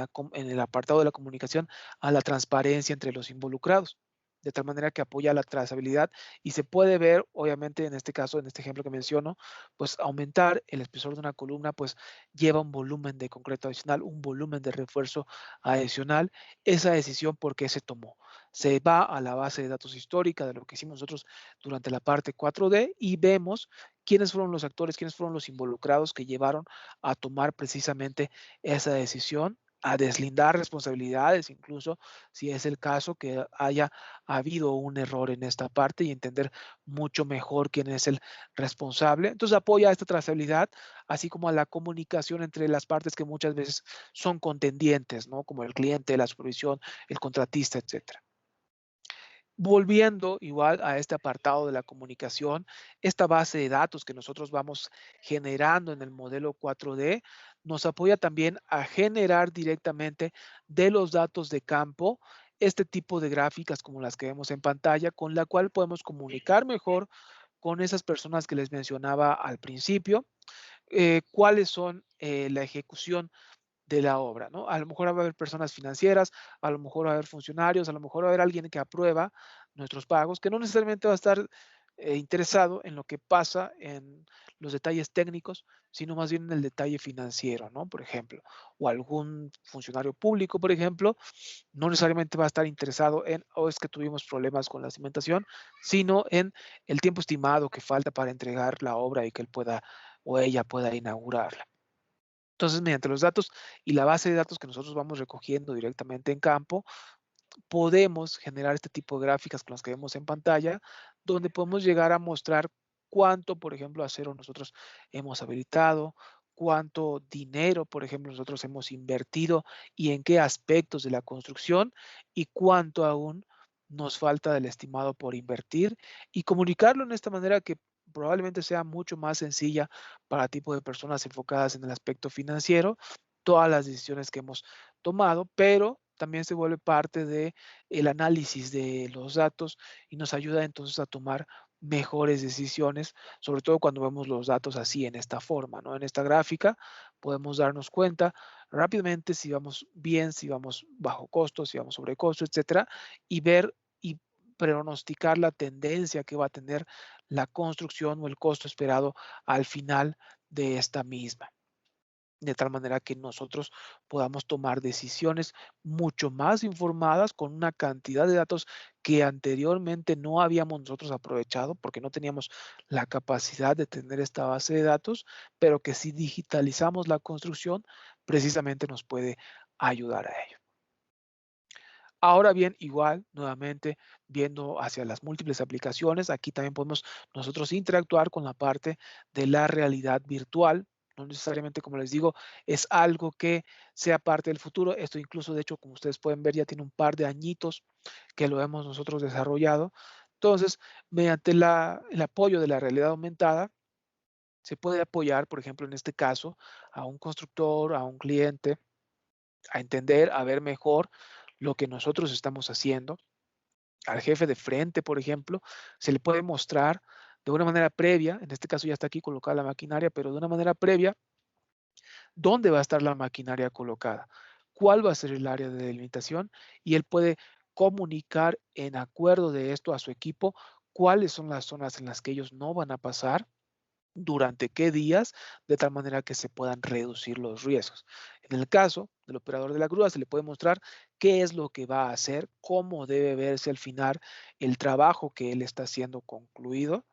el apartado de la comunicación a la transparencia entre los involucrados, de tal manera que apoya la trazabilidad y se puede ver, obviamente, en este caso, en este ejemplo que menciono, pues aumentar el espesor de una columna, pues lleva un volumen de concreto adicional, un volumen de refuerzo adicional. Esa decisión, ¿por qué se tomó? Se va a la base de datos histórica de lo que hicimos nosotros durante la parte 4D y vemos quiénes fueron los actores, quiénes fueron los involucrados que llevaron a tomar precisamente esa decisión a deslindar responsabilidades, incluso si es el caso que haya habido un error en esta parte y entender mucho mejor quién es el responsable. Entonces apoya a esta trazabilidad, así como a la comunicación entre las partes que muchas veces son contendientes, ¿no? Como el cliente, la supervisión, el contratista, etcétera. Volviendo igual a este apartado de la comunicación, esta base de datos que nosotros vamos generando en el modelo 4D nos apoya también a generar directamente de los datos de campo este tipo de gráficas como las que vemos en pantalla, con la cual podemos comunicar mejor con esas personas que les mencionaba al principio, cuáles son la ejecución de la obra, ¿no? A lo mejor va a haber personas financieras, a lo mejor va a haber funcionarios, a lo mejor va a haber alguien que aprueba nuestros pagos, que no necesariamente va a estar interesado en lo que pasa en los detalles técnicos, sino más bien en el detalle financiero, ¿no? Por ejemplo, o algún funcionario público, por ejemplo, no necesariamente va a estar interesado en, o es que tuvimos problemas con la cimentación, sino en el tiempo estimado que falta para entregar la obra y que él pueda o ella pueda inaugurarla. Entonces, mediante los datos y la base de datos que nosotros vamos recogiendo directamente en campo, podemos generar este tipo de gráficas con las que vemos en pantalla, donde podemos llegar a mostrar cuánto, por ejemplo, acero nosotros hemos habilitado, cuánto dinero, por ejemplo, nosotros hemos invertido y en qué aspectos de la construcción y cuánto aún nos falta del estimado por invertir y comunicarlo en esta manera que probablemente sea mucho más sencilla para tipo de personas enfocadas en el aspecto financiero, todas las decisiones que hemos tomado, pero también se vuelve parte de el análisis de los datos y nos ayuda entonces a tomar mejores decisiones, sobre todo cuando vemos los datos así en esta forma, ¿no? En esta gráfica podemos darnos cuenta rápidamente si vamos bien, si vamos bajo costo, si vamos sobre costo, etcétera, y ver y pronosticar la tendencia que va a tener la construcción o el costo esperado al final de esta misma, de tal manera que nosotros podamos tomar decisiones mucho más informadas con una cantidad de datos que anteriormente no habíamos nosotros aprovechado porque no teníamos la capacidad de tener esta base de datos, pero que si digitalizamos la construcción, precisamente nos puede ayudar a ello. Ahora bien, igual, nuevamente, viendo hacia las múltiples aplicaciones, aquí también podemos nosotros interactuar con la parte de la realidad virtual. No necesariamente, como les digo, es algo que sea parte del futuro. Esto incluso, de hecho, como ustedes pueden ver, ya tiene un par de añitos que lo hemos nosotros desarrollado. Entonces, mediante el apoyo de la realidad aumentada, se puede apoyar, por ejemplo, en este caso, a un constructor, a un cliente, a entender, a ver mejor lo que nosotros estamos haciendo. Al jefe de frente, por ejemplo, se le puede mostrar de una manera previa, en este caso ya está aquí colocada la maquinaria, pero de una manera previa, dónde va a estar la maquinaria colocada, cuál va a ser el área de delimitación y él puede comunicar en acuerdo de esto a su equipo cuáles son las zonas en las que ellos no van a pasar, durante qué días, de tal manera que se puedan reducir los riesgos. En el caso del operador de la grúa, se le puede mostrar qué es lo que va a hacer, cómo debe verse al final el trabajo que él está haciendo concluido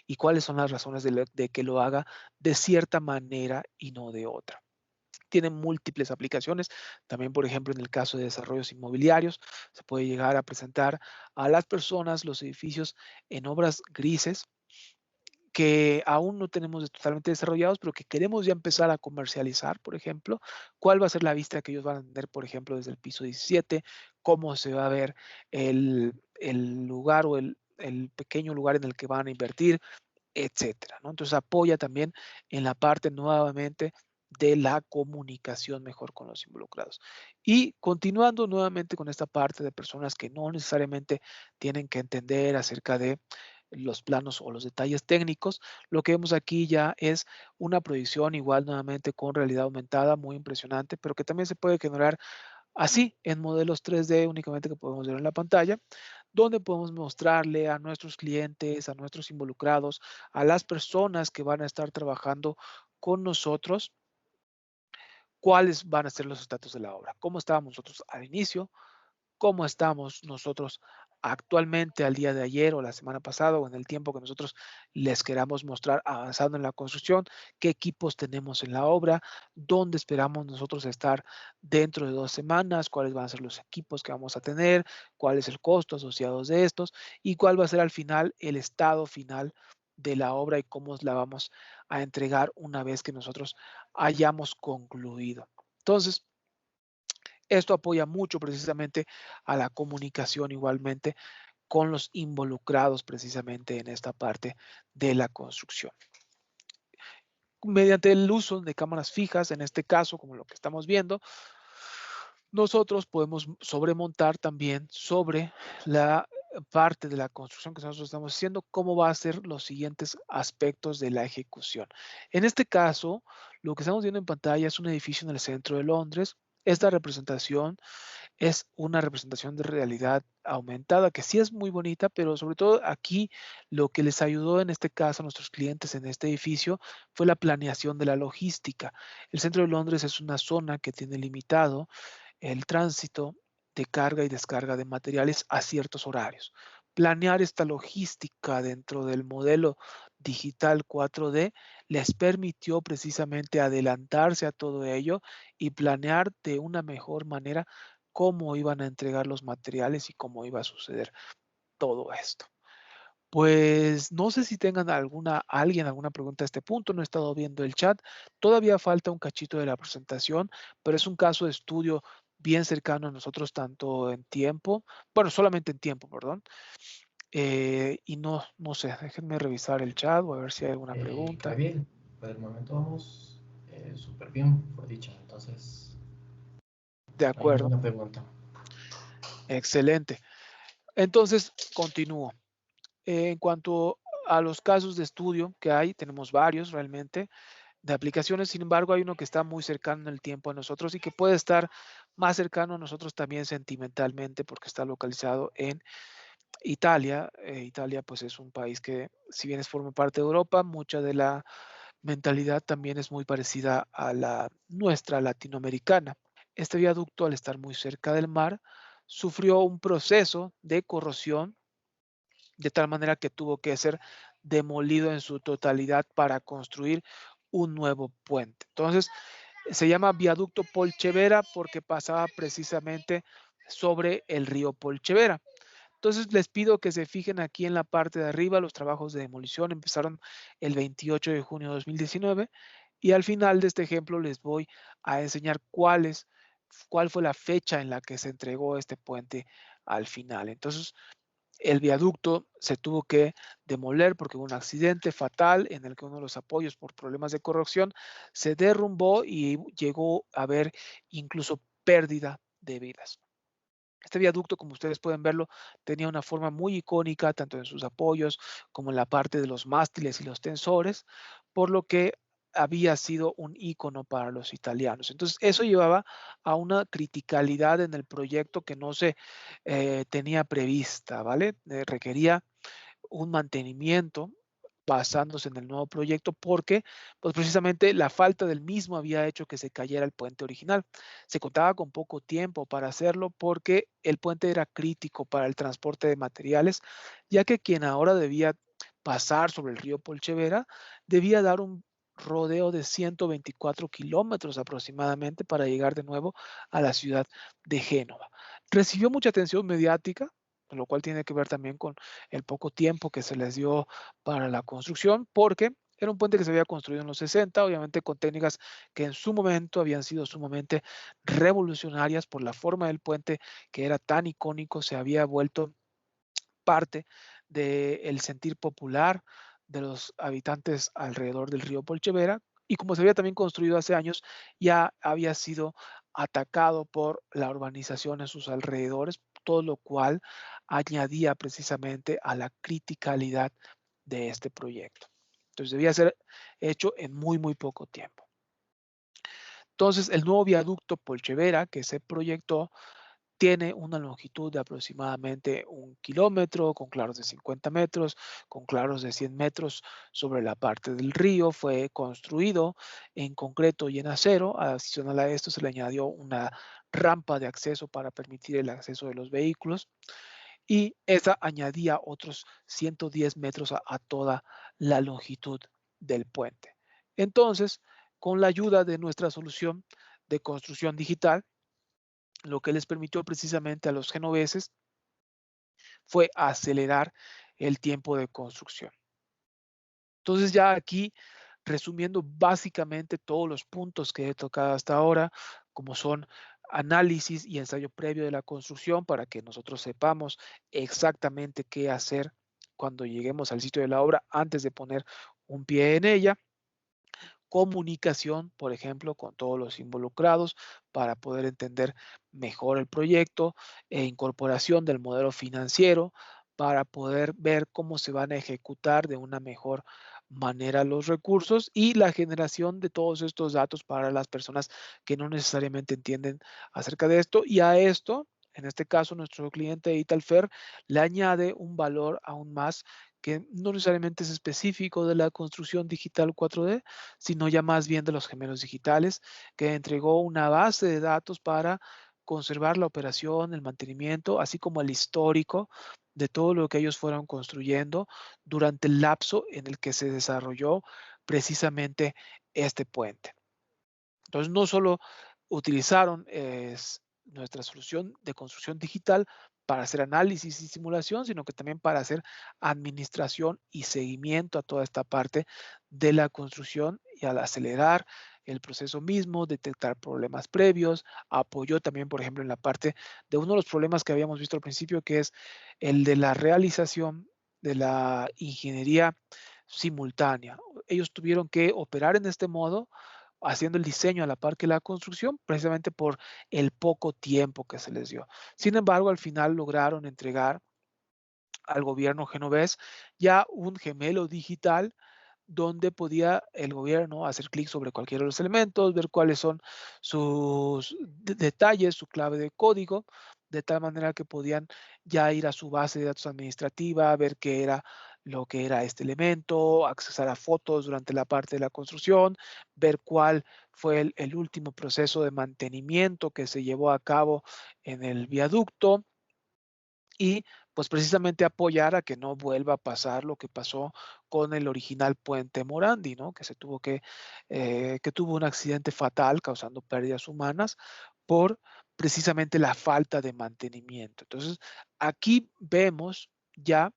y cuáles son las razones de que lo haga de cierta manera y no de otra. Tiene múltiples aplicaciones. También, por ejemplo, en el caso de desarrollos inmobiliarios, se puede llegar a presentar a las personas los edificios en obras grises, que aún no tenemos totalmente desarrollados, pero que queremos ya empezar a comercializar, por ejemplo, cuál va a ser la vista que ellos van a tener, por ejemplo, desde el piso 17, cómo se va a ver el lugar o el pequeño lugar en el que van a invertir, etcétera, ¿no? Entonces apoya también en la parte nuevamente de la comunicación mejor con los involucrados. Y continuando nuevamente con esta parte de personas que no necesariamente tienen que entender acerca de los planos o los detalles técnicos, lo que vemos aquí ya es una proyección igual nuevamente con realidad aumentada, muy impresionante, pero que también se puede generar así en modelos 3D únicamente que podemos ver en la pantalla, donde podemos mostrarle a nuestros clientes, a nuestros involucrados, a las personas que van a estar trabajando con nosotros, cuáles van a ser los estatus de la obra, cómo estábamos nosotros al inicio, cómo estamos nosotros actualmente al día de ayer o la semana pasada o en el tiempo que nosotros les queramos mostrar avanzando en la construcción, qué equipos tenemos en la obra, dónde esperamos nosotros estar dentro de 2 semanas, cuáles van a ser los equipos que vamos a tener, cuál es el costo asociado de estos y cuál va a ser al final el estado final de la obra y cómo la vamos a entregar una vez que nosotros hayamos concluido. Entonces, esto apoya mucho precisamente a la comunicación igualmente con los involucrados precisamente en esta parte de la construcción. Mediante el uso de cámaras fijas, en este caso, como lo que estamos viendo, nosotros podemos sobremontar también sobre la parte de la construcción que nosotros estamos haciendo, cómo va a ser los siguientes aspectos de la ejecución. En este caso, lo que estamos viendo en pantalla es un edificio en el centro de Londres. Esta representación es una representación de realidad aumentada que sí es muy bonita, pero sobre todo aquí lo que les ayudó en este caso a nuestros clientes en este edificio fue la planeación de la logística. El centro de Londres es una zona que tiene limitado el tránsito de carga y descarga de materiales a ciertos horarios. Planear esta logística dentro del modelo digital 4D les permitió precisamente adelantarse a todo ello y planear de una mejor manera cómo iban a entregar los materiales y cómo iba a suceder todo esto. Pues no sé si tengan alguna pregunta a este punto, no he estado viendo el chat. Todavía falta un cachito de la presentación, pero es un caso de estudio bien cercano a nosotros, tanto en tiempo, bueno, solamente en tiempo, perdón. Y no sé, déjenme revisar el chat o a ver si hay alguna pregunta. Gabriel, por el momento vamos súper bien, por dicha. Entonces, De no hay acuerdo, ninguna pregunta. excelente. Entonces, continúo. En cuanto a los casos de estudio que hay, tenemos varios realmente de aplicaciones, sin embargo, hay uno que está muy cercano en el tiempo a nosotros y que puede estar más cercano a nosotros también sentimentalmente porque está localizado en Italia. Italia pues es un país que si bien forma parte de Europa, mucha de la mentalidad también es muy parecida a la nuestra latinoamericana. Este viaducto, al estar muy cerca del mar, sufrió un proceso de corrosión de tal manera que tuvo que ser demolido en su totalidad para construir un nuevo puente. Entonces, se llama viaducto Polchevera porque pasaba precisamente sobre el río Polchevera. Entonces, les pido que se fijen aquí en la parte de arriba, los trabajos de demolición empezaron el 28 de junio de 2019 y al final de este ejemplo les voy a enseñar cuál fue la fecha en la que se entregó este puente al final. Entonces, el viaducto se tuvo que demoler porque hubo un accidente fatal en el que uno de los apoyos por problemas de corrosión se derrumbó y llegó a haber incluso pérdida de vidas. Este viaducto, como ustedes pueden verlo, tenía una forma muy icónica, tanto en sus apoyos como en la parte de los mástiles y los tensores, por lo que había sido un ícono para los italianos. Entonces, eso llevaba a una criticalidad en el proyecto que no se tenía prevista, ¿vale? Requería un mantenimiento basándose en el nuevo proyecto porque pues precisamente la falta del mismo había hecho que se cayera el puente original. Se contaba con poco tiempo para hacerlo porque el puente era crítico para el transporte de materiales, ya que quien ahora debía pasar sobre el río Polchevera debía dar un rodeo de 124 kilómetros aproximadamente para llegar de nuevo a la ciudad de Génova. Recibió mucha atención mediática, lo cual tiene que ver también con el poco tiempo que se les dio para la construcción, porque era un puente que se había construido en los 60, obviamente con técnicas que en su momento habían sido sumamente revolucionarias por la forma del puente que era tan icónico, se había vuelto parte del sentir popular de los habitantes alrededor del río Polchevera y como se había también construido hace años, ya había sido atacado por la urbanización en sus alrededores, todo lo cual añadía precisamente a la criticalidad de este proyecto. Entonces debía ser hecho en muy poco tiempo. Entonces el nuevo viaducto Polchevera que se proyectó tiene una longitud de aproximadamente 1 kilómetro, con claros de 50 metros, con claros de 100 metros sobre la parte del río. Fue construido en concreto y en acero. Adicional a esto se le añadió una rampa de acceso para permitir el acceso de los vehículos. y esa añadía otros 110 metros a toda la longitud del puente. Entonces, con la ayuda de nuestra solución de construcción digital, lo que les permitió precisamente a los genoveses fue acelerar el tiempo de construcción. Entonces ya aquí, resumiendo básicamente todos los puntos que he tocado hasta ahora, como son análisis y ensayo previo de la construcción para que nosotros sepamos exactamente qué hacer cuando lleguemos al sitio de la obra antes de poner un pie en ella. Comunicación, por ejemplo, con todos los involucrados para poder entender mejor el proyecto e incorporación del modelo financiero para poder ver cómo se van a ejecutar de una mejor manera los recursos y la generación de todos estos datos para las personas que no necesariamente entienden acerca de esto. Y a esto, en este caso, nuestro cliente Italfer le añade un valor aún más que no necesariamente es específico de la construcción digital 4D, sino ya más bien de los gemelos digitales, que entregó una base de datos para conservar la operación, el mantenimiento, así como el histórico de todo lo que ellos fueron construyendo durante el lapso en el que se desarrolló precisamente este puente. Entonces, no solo utilizaron nuestra solución de construcción digital para hacer análisis y simulación, sino que también para hacer administración y seguimiento a toda esta parte de la construcción y al acelerar el proceso mismo, detectar problemas previos, apoyó también, por ejemplo, en la parte de uno de los problemas que habíamos visto al principio, que es el de la realización de la ingeniería simultánea. Ellos tuvieron que operar en este modo haciendo el diseño a la par que la construcción, precisamente por el poco tiempo que se les dio. Sin embargo, al final lograron entregar al gobierno genovés ya un gemelo digital donde podía el gobierno hacer clic sobre cualquiera de los elementos, ver cuáles son sus detalles, su clave de código, de tal manera que podían ya ir a su base de datos administrativa, ver qué era lo que era este elemento, accesar a fotos durante la parte de la construcción, ver cuál fue el último proceso de mantenimiento que se llevó a cabo en el viaducto y pues precisamente apoyar a que no vuelva a pasar lo que pasó con el original puente Morandi, ¿no? Que tuvo un accidente fatal causando pérdidas humanas por precisamente la falta de mantenimiento. Entonces, aquí vemos ya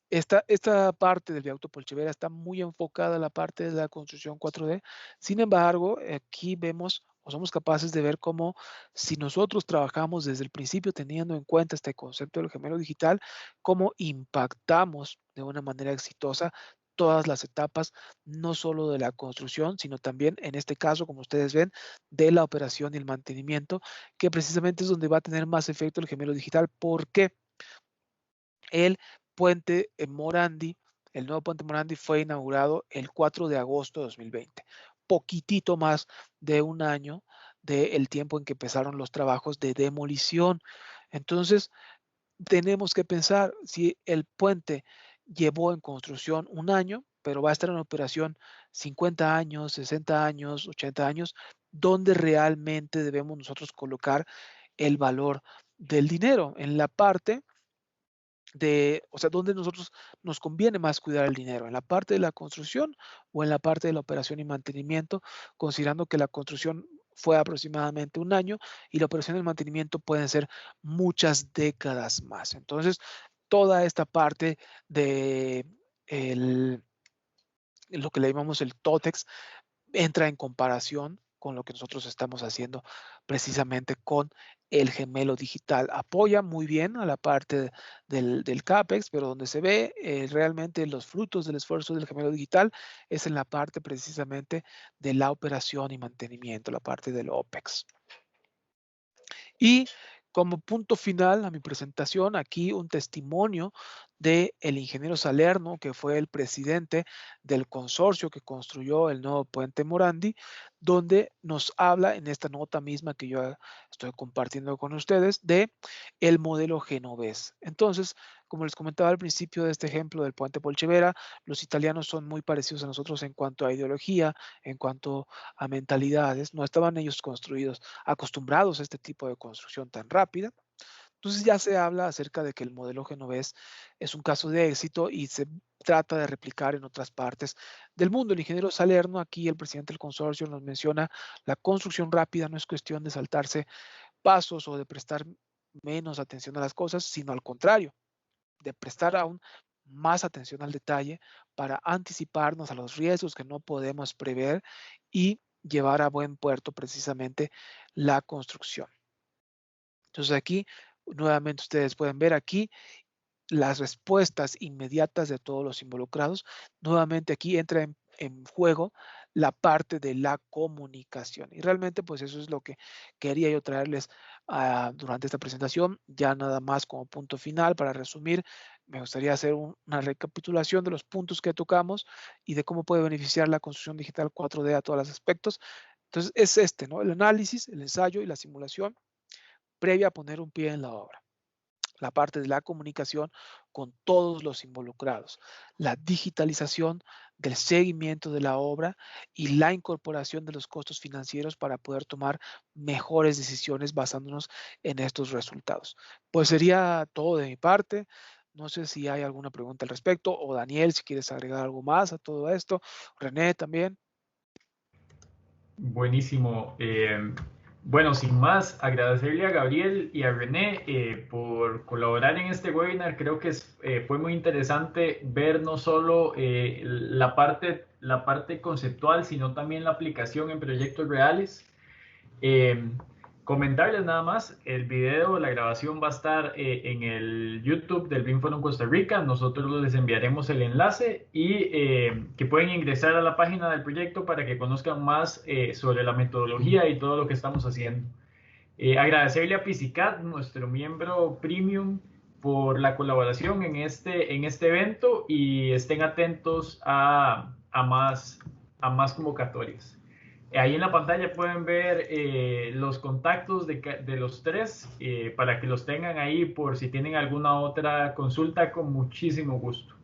esta parte del viaducto Polchevera está muy enfocada a la parte de la construcción 4D. Sin embargo, aquí vemos o somos capaces de ver cómo si nosotros trabajamos desde el principio teniendo en cuenta este concepto del gemelo digital, cómo impactamos de una manera exitosa todas las etapas, no solo de la construcción, sino también, en este caso, como ustedes ven, de la operación y el mantenimiento, que precisamente es donde va a tener más efecto el gemelo digital. ¿Por qué? El puente Morandi, el nuevo puente Morandi fue inaugurado el 4 de agosto de 2020, poquitito más de un año del tiempo en que empezaron los trabajos de demolición. Entonces, tenemos que pensar si el puente llevó en construcción un año, pero va a estar en operación 50 años, 60 años, 80 años, ¿dónde realmente debemos nosotros colocar el valor del dinero? En la parte o sea, dónde nosotros nos conviene más cuidar el dinero, en la parte de la construcción o en la parte de la operación y mantenimiento, considerando que la construcción fue aproximadamente un año y la operación y el mantenimiento pueden ser muchas décadas más. Entonces, toda esta parte de lo que le llamamos el TOTEX entra en comparación con lo que nosotros estamos haciendo precisamente con el gemelo digital. Apoya muy bien a la parte del CAPEX, pero donde se ve realmente los frutos del esfuerzo del gemelo digital es en la parte precisamente de la operación y mantenimiento, la parte del OPEX. Y como punto final a mi presentación, aquí un testimonio del ingeniero Salerno, que fue el presidente del consorcio que construyó el nuevo puente Morandi, donde nos habla en esta nota misma que yo estoy compartiendo con ustedes de el modelo genovés. Entonces, como les comentaba al principio de este ejemplo del puente Polchevera, los italianos son muy parecidos a nosotros en cuanto a ideología, en cuanto a mentalidades. No estaban ellos acostumbrados a este tipo de construcción tan rápida. Entonces ya se habla acerca de que el modelo Genovés es un caso de éxito y se trata de replicar en otras partes del mundo. El ingeniero Salerno, aquí el presidente del consorcio, nos menciona la construcción rápida no es cuestión de saltarse pasos o de prestar menos atención a las cosas, sino al contrario, de prestar aún más atención al detalle para anticiparnos a los riesgos que no podemos prever y llevar a buen puerto precisamente la construcción. Entonces aquí, nuevamente ustedes pueden ver aquí las respuestas inmediatas de todos los involucrados. Nuevamente aquí entra en juego la parte de la comunicación. Y realmente pues eso es lo que quería yo traerles durante esta presentación. Ya nada más como punto final para resumir, me gustaría hacer una recapitulación de los puntos que tocamos y de cómo puede beneficiar la construcción digital 4D a todos los aspectos. Entonces es este, ¿no? El análisis, el ensayo y la simulación previa a poner un pie en la obra. La parte de la comunicación con todos los involucrados, la digitalización del seguimiento de la obra y la incorporación de los costos financieros para poder tomar mejores decisiones basándonos en estos resultados. Pues sería todo de mi parte. No sé si hay alguna pregunta al respecto o Daniel, si quieres agregar algo más a todo esto. René también. Buenísimo. Bueno, sin más, agradecerle a Gabriel y a René por colaborar en este webinar. Creo que fue muy interesante ver no solo la parte conceptual, sino también la aplicación en proyectos reales. Comentarles nada más, el video, la grabación va a estar en el YouTube del BIM Forum Costa Rica. Nosotros les enviaremos el enlace y que pueden ingresar a la página del proyecto para que conozcan más sobre la metodología y todo lo que estamos haciendo. Agradecerle a Pisicat, nuestro miembro premium, por la colaboración en este evento y estén atentos a más convocatorias. Ahí en la pantalla pueden ver los contactos de los tres para que los tengan ahí por si tienen alguna otra consulta con muchísimo gusto.